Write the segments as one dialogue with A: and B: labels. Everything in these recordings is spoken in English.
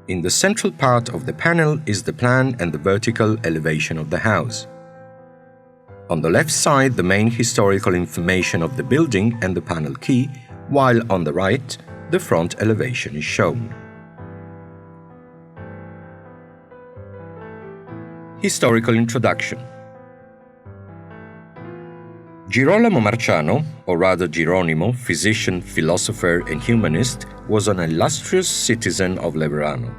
A: In the central part of the panel is the plan and the vertical elevation of the house. On the left side, the main historical information of the building and the panel key, while on the right, the front elevation is shown. Historical introduction. Girolamo Marciano, or rather Geronimo, physician, philosopher and humanist, was an illustrious citizen of Leverano.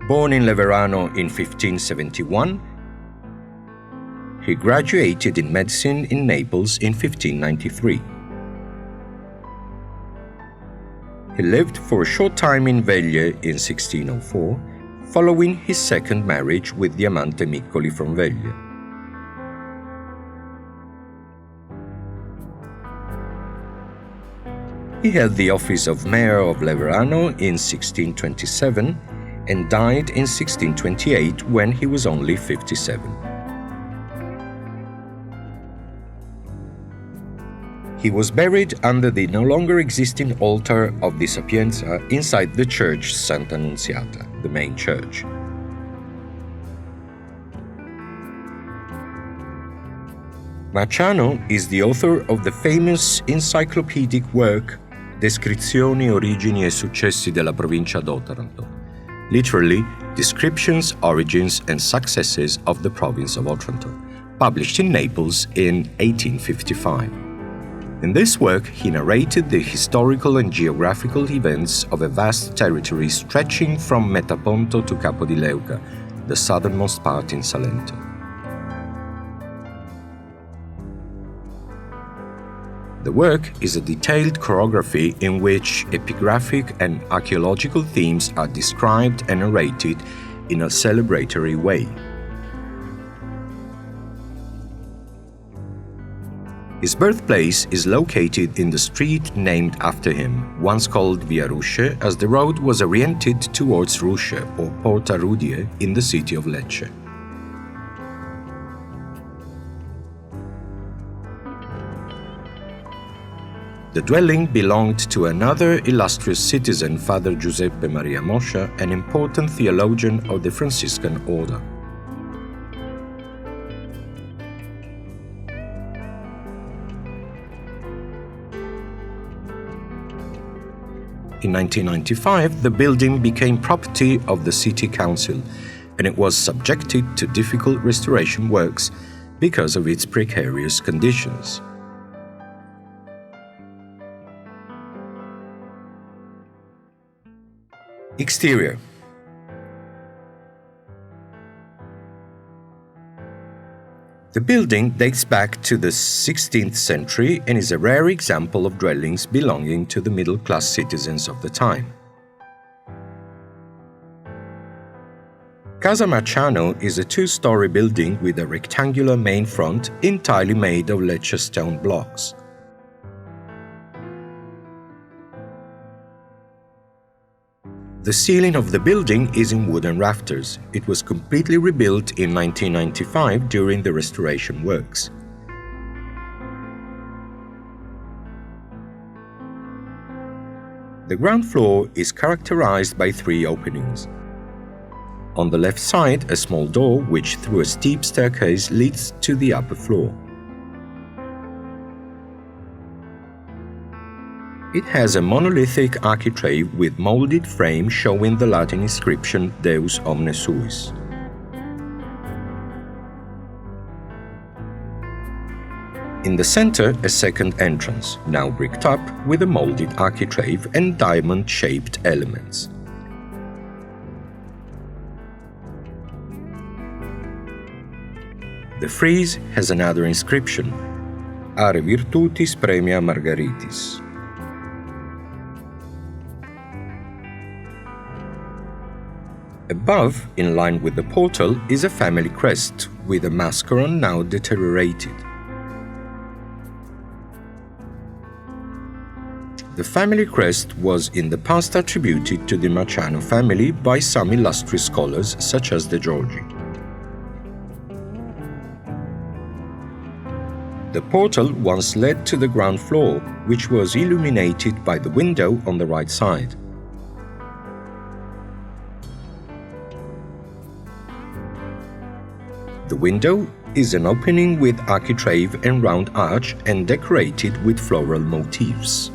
A: Born in Leverano in 1571, he graduated in medicine in Naples in 1593. He lived for a short time in Veglie in 1604, following his second marriage with Diamante Miccoli from Veglie. He held the office of Mayor of Leverano in 1627 and died in 1628 when he was only 57. He was buried under the no longer existing altar of the Sapienza inside the church Santa Annunziata, the main church. Marciano is the author of the famous encyclopedic work Descrizioni, origini e successi della provincia d'Otranto, literally, Descriptions, Origins and Successes of the Province of Otranto, published in Naples in 1855. In this work, he narrated the historical and geographical events of a vast territory stretching from Metaponto to Capo di Leuca, the southernmost part in Salento. The work is a detailed chorography in which epigraphic and archaeological themes are described and narrated in a celebratory way. His birthplace is located in the street named after him, once called Via Rusce, as the road was oriented towards Rusce or Porta Rudie in the city of Lecce. The dwelling belonged to another illustrious citizen, Father Giuseppe Maria Moscia, an important theologian of the Franciscan order. In 1995, the building became property of the City Council, and it was subjected to difficult restoration works because of its precarious conditions. Exterior. The building dates back to the 16th century and is a rare example of dwellings belonging to the middle-class citizens of the time. Casa Marciano is a two-story building with a rectangular main front entirely made of Lecce stone blocks. The ceiling of the building is in wooden rafters. It was completely rebuilt in 1995 during the restoration works. The ground floor is characterized by three openings. On the left side, a small door which through a steep staircase leads to the upper floor. It has a monolithic architrave with molded frame showing the Latin inscription Deus omne suis. In the center, a second entrance, now bricked up with a molded architrave and diamond-shaped elements. The frieze has another inscription, Are virtutis premia Margaritis. Above, in line with the portal, is a family crest with a mascaron now deteriorated. The family crest was in the past attributed to the Marciano family by some illustrious scholars such as De Giorgi. The portal once led to the ground floor, which was illuminated by the window on the right side. The window is an opening with architrave and round arch and decorated with floral motifs.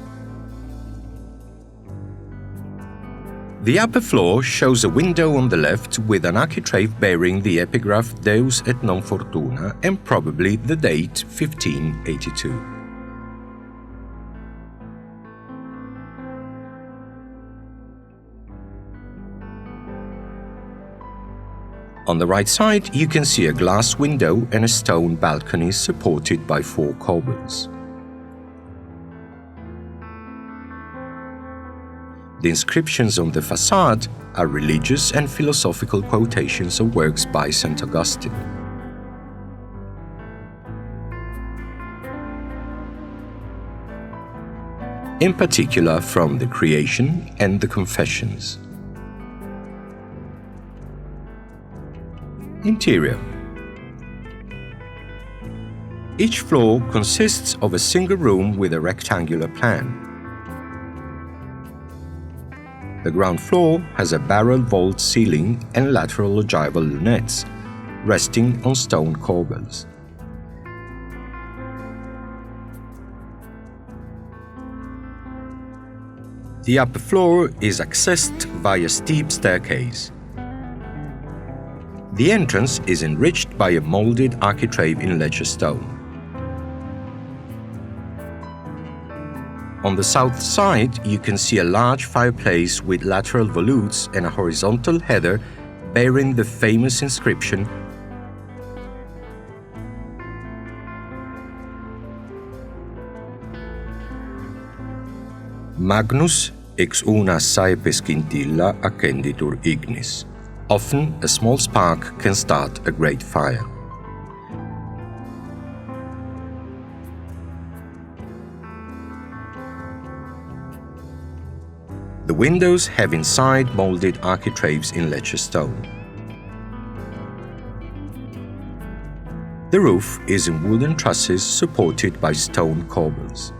A: The upper floor shows a window on the left with an architrave bearing the epigraph Deus et non fortuna and probably the date 1582. On the right side, you can see a glass window and a stone balcony supported by 4 corbels. The inscriptions on the facade are religious and philosophical quotations of works by St. Augustine. In particular from the Creation and the Confessions. Interior. Each floor consists of a single room with a rectangular plan. The ground floor has a barrel vault ceiling and lateral ogival lunettes, resting on stone corbels. The upper floor is accessed via a steep staircase. The entrance is enriched by a molded architrave in lecce stone. On the south side, you can see a large fireplace with lateral volutes and a horizontal header bearing the famous inscription Magnus ex una saepe scintilla accenditur ignis. Often, a small spark can start a great fire. The windows have inside molded architraves in lecce stone. The roof is in wooden trusses supported by stone corbels.